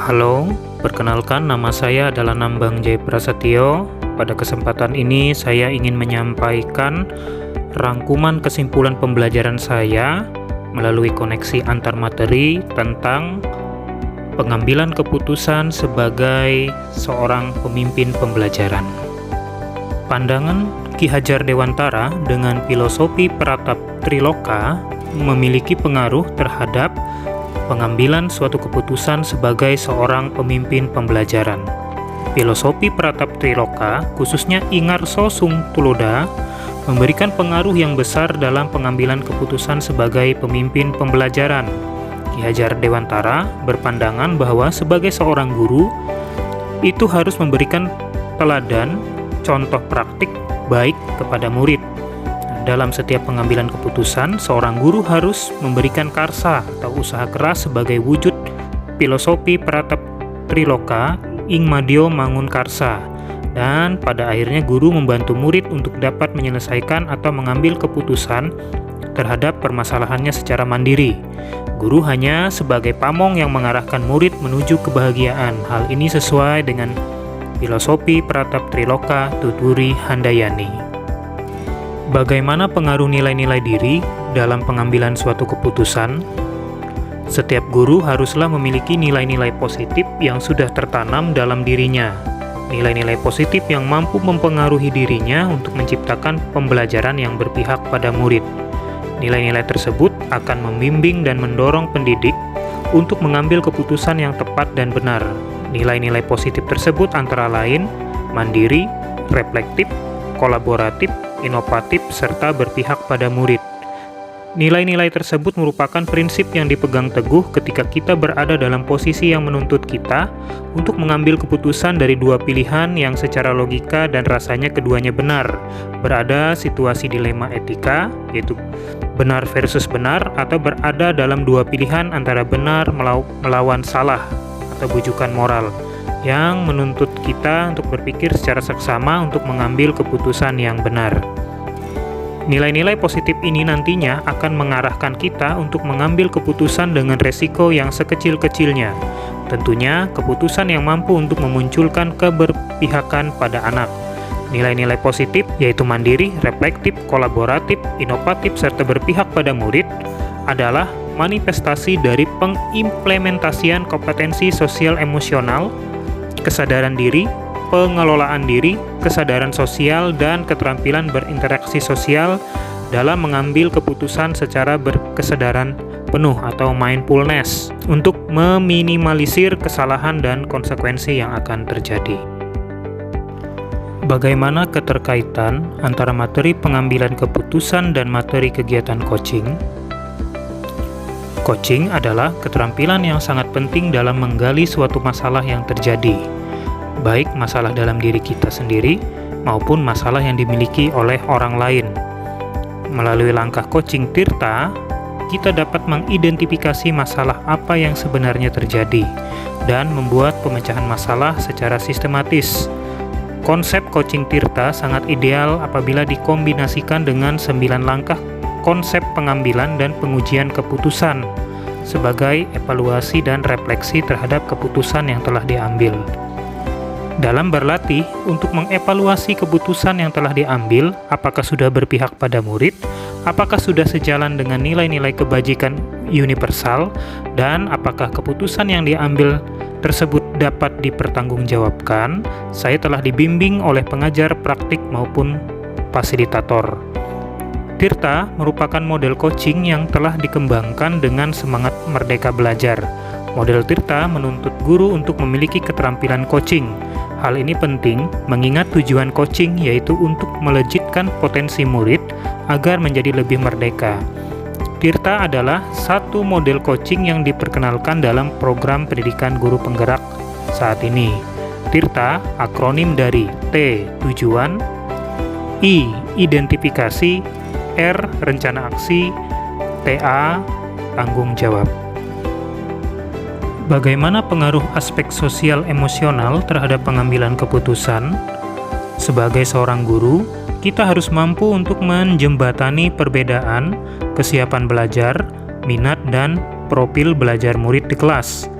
Halo, perkenalkan nama saya adalah Nambang Jaya Prasetyo. Pada kesempatan ini saya ingin menyampaikan rangkuman kesimpulan pembelajaran saya melalui koneksi antar materi tentang pengambilan keputusan sebagai seorang pemimpin pembelajaran. Pandangan Ki Hajar Dewantara dengan filosofi Pratap Triloka memiliki pengaruh terhadap pengambilan suatu keputusan sebagai seorang pemimpin pembelajaran. Filosofi Pratap Triloka, khususnya Ingarso Sung Tuloda, memberikan pengaruh yang besar dalam pengambilan keputusan sebagai pemimpin pembelajaran. Ki Hajar Dewantara berpandangan bahwa sebagai seorang guru, itu harus memberikan teladan, contoh praktik baik kepada murid. Dalam setiap pengambilan keputusan, seorang guru harus memberikan karsa atau usaha keras sebagai wujud filosofi Pratap Triloka ing madyo mangun karsa, dan pada akhirnya guru membantu murid untuk dapat menyelesaikan atau mengambil keputusan terhadap permasalahannya secara mandiri. Guru hanya sebagai pamong yang mengarahkan murid menuju kebahagiaan. Hal ini sesuai dengan filosofi Pratap Triloka Tuturi Handayani. Bagaimana pengaruh nilai-nilai diri dalam pengambilan suatu keputusan? Setiap guru haruslah memiliki nilai-nilai positif yang sudah tertanam dalam dirinya. Nilai-nilai positif yang mampu mempengaruhi dirinya untuk menciptakan pembelajaran yang berpihak pada murid. Nilai-nilai tersebut akan membimbing dan mendorong pendidik untuk mengambil keputusan yang tepat dan benar. Nilai-nilai positif tersebut antara lain mandiri, reflektif, kolaboratif, inovatif, serta berpihak pada murid. Nilai-nilai tersebut merupakan prinsip yang dipegang teguh ketika kita berada dalam posisi yang menuntut kita untuk mengambil keputusan dari dua pilihan yang secara logika dan rasanya keduanya benar. Berada situasi dilema etika, yaitu benar versus benar, atau berada dalam dua pilihan antara benar melawan salah atau bujukan moral, yang menuntut kita untuk berpikir secara seksama untuk mengambil keputusan yang benar. Nilai-nilai positif ini nantinya akan mengarahkan kita untuk mengambil keputusan dengan resiko yang sekecil-kecilnya. Tentunya, keputusan yang mampu untuk memunculkan keberpihakan pada anak. Nilai-nilai positif yaitu mandiri, reflektif, kolaboratif, inovatif, serta berpihak pada murid adalah manifestasi dari pengimplementasian kompetensi sosial emosional, kesadaran diri, pengelolaan diri, kesadaran sosial, dan keterampilan berinteraksi sosial dalam mengambil keputusan secara berkesadaran penuh atau mindfulness untuk meminimalisir kesalahan dan konsekuensi yang akan terjadi. Bagaimana keterkaitan antara materi pengambilan keputusan dan materi kegiatan coaching? Coaching adalah keterampilan yang sangat penting dalam menggali suatu masalah yang terjadi, baik masalah dalam diri kita sendiri maupun masalah yang dimiliki oleh orang lain. Melalui langkah coaching Tirta, kita dapat mengidentifikasi masalah apa yang sebenarnya terjadi dan membuat pemecahan masalah secara sistematis. Konsep coaching Tirta sangat ideal apabila dikombinasikan dengan 9 langkah konsep pengambilan dan pengujian keputusan sebagai evaluasi dan refleksi terhadap keputusan yang telah diambil. Dalam berlatih untuk mengevaluasi keputusan yang telah diambil, apakah sudah berpihak pada murid, apakah sudah sejalan dengan nilai-nilai kebajikan universal, dan apakah keputusan yang diambil tersebut dapat dipertanggungjawabkan, saya telah dibimbing oleh pengajar praktik maupun fasilitator. Tirta merupakan model coaching yang telah dikembangkan dengan semangat merdeka belajar. Model Tirta menuntut guru untuk memiliki keterampilan coaching. Hal ini penting mengingat tujuan coaching yaitu untuk melejitkan potensi murid agar menjadi lebih merdeka. Tirta adalah satu model coaching yang diperkenalkan dalam program pendidikan guru penggerak saat ini. Tirta akronim dari T. Tujuan, I. Identifikasi, R. Rencana aksi, TA. Tanggung jawab. Bagaimana pengaruh aspek sosial emosional terhadap pengambilan keputusan? Sebagai seorang guru, kita harus mampu untuk menjembatani perbedaan, kesiapan belajar, minat, dan profil belajar murid di kelas.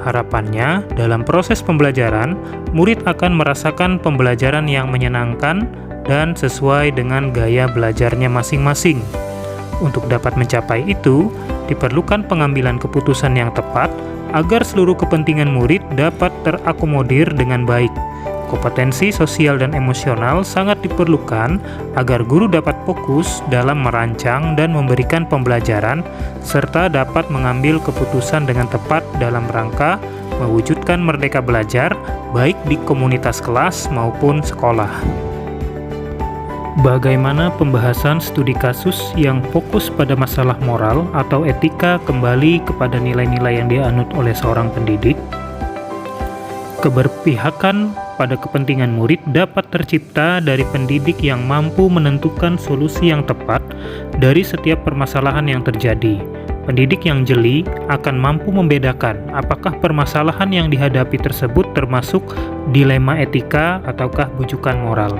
Harapannya, dalam proses pembelajaran, murid akan merasakan pembelajaran yang menyenangkan dan sesuai dengan gaya belajarnya masing-masing. Untuk dapat mencapai itu, diperlukan pengambilan keputusan yang tepat agar seluruh kepentingan murid dapat terakomodir dengan baik. Kompetensi sosial dan emosional sangat diperlukan agar guru dapat fokus dalam merancang dan memberikan pembelajaran, serta dapat mengambil keputusan dengan tepat dalam rangka mewujudkan merdeka belajar, baik di komunitas kelas maupun sekolah. Bagaimana pembahasan studi kasus yang fokus pada masalah moral atau etika kembali kepada nilai-nilai yang dianut oleh seorang pendidik? Keberpihakan pada kepentingan murid dapat tercipta dari pendidik yang mampu menentukan solusi yang tepat dari setiap permasalahan yang terjadi. Pendidik yang jeli akan mampu membedakan apakah permasalahan yang dihadapi tersebut termasuk dilema etika ataukah bujukan moral.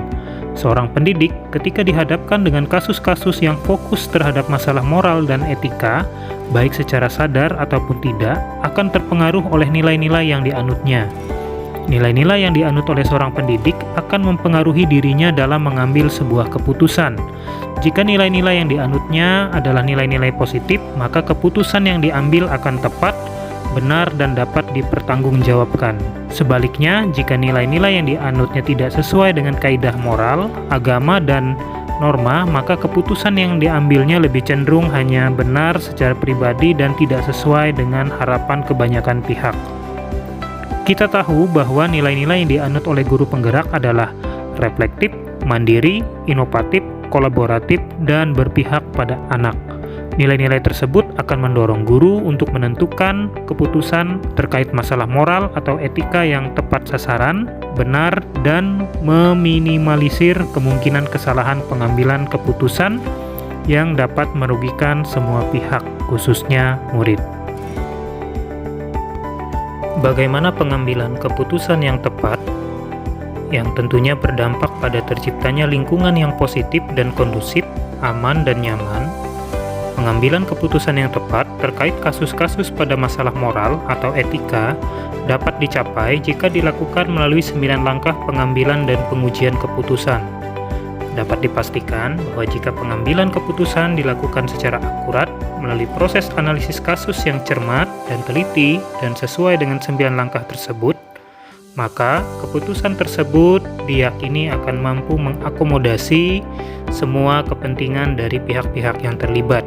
Seorang pendidik ketika dihadapkan dengan kasus-kasus yang fokus terhadap masalah moral dan etika, baik secara sadar ataupun tidak, akan terpengaruh oleh nilai-nilai yang dianutnya. Nilai-nilai yang dianut oleh seorang pendidik akan mempengaruhi dirinya dalam mengambil sebuah keputusan. Jika nilai-nilai yang dianutnya adalah nilai-nilai positif, maka keputusan yang diambil akan tepat, benar, dan dapat dipertanggungjawabkan. Sebaliknya, jika nilai-nilai yang dianutnya tidak sesuai dengan kaidah moral, agama, dan norma, maka keputusan yang diambilnya lebih cenderung hanya benar secara pribadi dan tidak sesuai dengan harapan kebanyakan pihak. Kita tahu bahwa nilai-nilai yang dianut oleh guru penggerak adalah reflektif, mandiri, inovatif, kolaboratif, dan berpihak pada anak. Nilai-nilai tersebut akan mendorong guru untuk menentukan keputusan terkait masalah moral atau etika yang tepat sasaran, benar, dan meminimalisir kemungkinan kesalahan pengambilan keputusan yang dapat merugikan semua pihak, khususnya murid. Bagaimana pengambilan keputusan yang tepat, yang tentunya berdampak pada terciptanya lingkungan yang positif dan kondusif, aman dan nyaman. Pengambilan keputusan yang tepat terkait kasus-kasus pada masalah moral atau etika dapat dicapai jika dilakukan melalui 9 langkah pengambilan dan pengujian keputusan. Dapat dipastikan bahwa jika pengambilan keputusan dilakukan secara akurat melalui proses analisis kasus yang cermat dan teliti dan sesuai dengan 9 langkah tersebut, maka keputusan tersebut diyakini akan mampu mengakomodasi semua kepentingan dari pihak-pihak yang terlibat.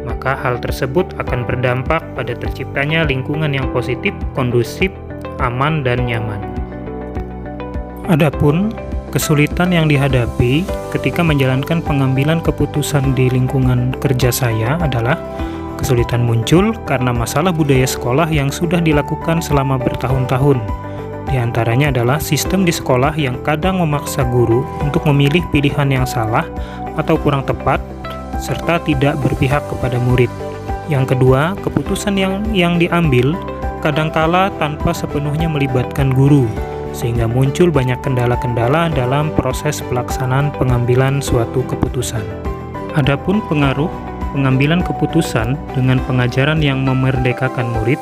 Maka hal tersebut akan berdampak pada terciptanya lingkungan yang positif, kondusif, aman, dan nyaman. Adapun kesulitan yang dihadapi ketika menjalankan pengambilan keputusan di lingkungan kerja saya adalah kesulitan muncul karena masalah budaya sekolah yang sudah dilakukan selama bertahun-tahun. Di antaranya adalah sistem di sekolah yang kadang memaksa guru untuk memilih pilihan yang salah atau kurang tepat, serta tidak berpihak kepada murid. Yang kedua, keputusan yang diambil kadangkala tanpa sepenuhnya melibatkan guru, sehingga muncul banyak kendala-kendala dalam proses pelaksanaan pengambilan suatu keputusan. Adapun pengaruh pengambilan keputusan dengan pengajaran yang memerdekakan murid,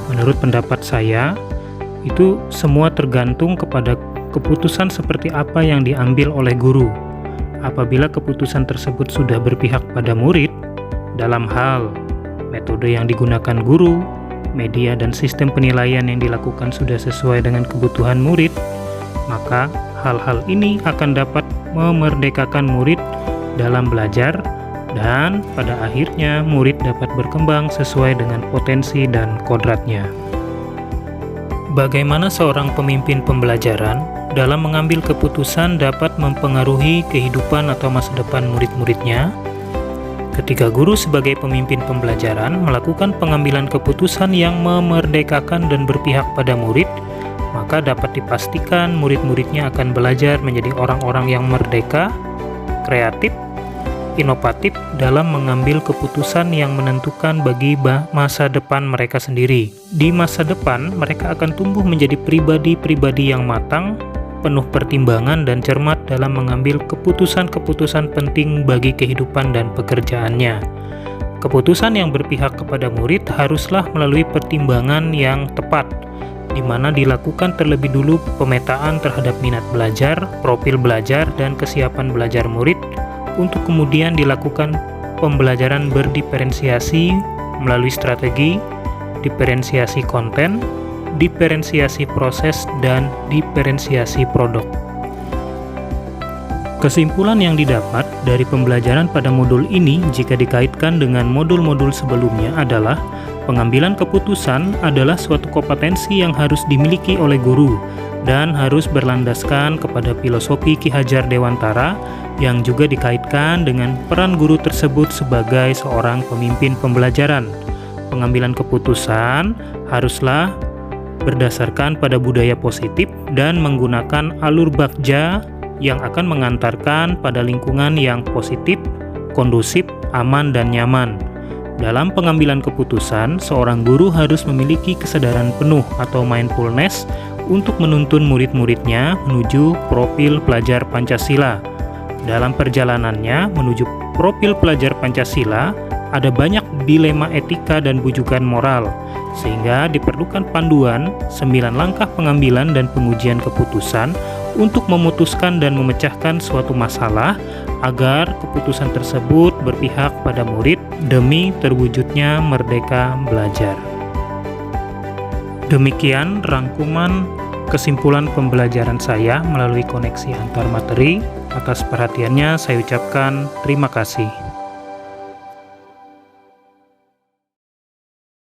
menurut pendapat saya, itu semua tergantung kepada keputusan seperti apa yang diambil oleh guru. Apabila keputusan tersebut sudah berpihak pada murid, dalam hal metode yang digunakan guru, media dan sistem penilaian yang dilakukan sudah sesuai dengan kebutuhan murid, maka hal-hal ini akan dapat memerdekakan murid dalam belajar dan pada akhirnya murid dapat berkembang sesuai dengan potensi dan kodratnya. Bagaimana seorang pemimpin pembelajaran dalam mengambil keputusan dapat mempengaruhi kehidupan atau masa depan murid-muridnya? Ketika guru sebagai pemimpin pembelajaran melakukan pengambilan keputusan yang memerdekakan dan berpihak pada murid, maka dapat dipastikan murid-muridnya akan belajar menjadi orang-orang yang merdeka, kreatif, inovatif dalam mengambil keputusan yang menentukan bagi masa depan mereka sendiri. Di masa depan, mereka akan tumbuh menjadi pribadi-pribadi yang matang, penuh pertimbangan dan cermat dalam mengambil keputusan-keputusan penting bagi kehidupan dan pekerjaannya. Keputusan yang berpihak kepada murid haruslah melalui pertimbangan yang tepat, di mana dilakukan terlebih dulu pemetaan terhadap minat belajar, profil belajar, dan kesiapan belajar murid, untuk kemudian dilakukan pembelajaran berdiferensiasi melalui strategi, diferensiasi konten, diferensiasi proses, dan diferensiasi produk. Kesimpulan yang didapat dari pembelajaran pada modul ini jika dikaitkan dengan modul-modul sebelumnya adalah pengambilan keputusan adalah suatu kompetensi yang harus dimiliki oleh guru dan harus berlandaskan kepada filosofi Ki Hajar Dewantara yang juga dikaitkan dengan peran guru tersebut sebagai seorang pemimpin pembelajaran. Pengambilan keputusan haruslah berdasarkan pada budaya positif dan menggunakan alur bagja yang akan mengantarkan pada lingkungan yang positif, kondusif, aman, dan nyaman. Dalam pengambilan keputusan, seorang guru harus memiliki kesadaran penuh atau mindfulness untuk menuntun murid-muridnya menuju profil pelajar Pancasila. Dalam perjalanannya menuju profil pelajar Pancasila, ada banyak dilema etika dan bujukan moral, sehingga diperlukan panduan 9 langkah pengambilan dan pengujian keputusan untuk memutuskan dan memecahkan suatu masalah agar keputusan tersebut berpihak pada murid demi terwujudnya merdeka belajar. Demikian rangkuman kesimpulan pembelajaran saya melalui koneksi antar materi. Atas perhatiannya saya ucapkan terima kasih.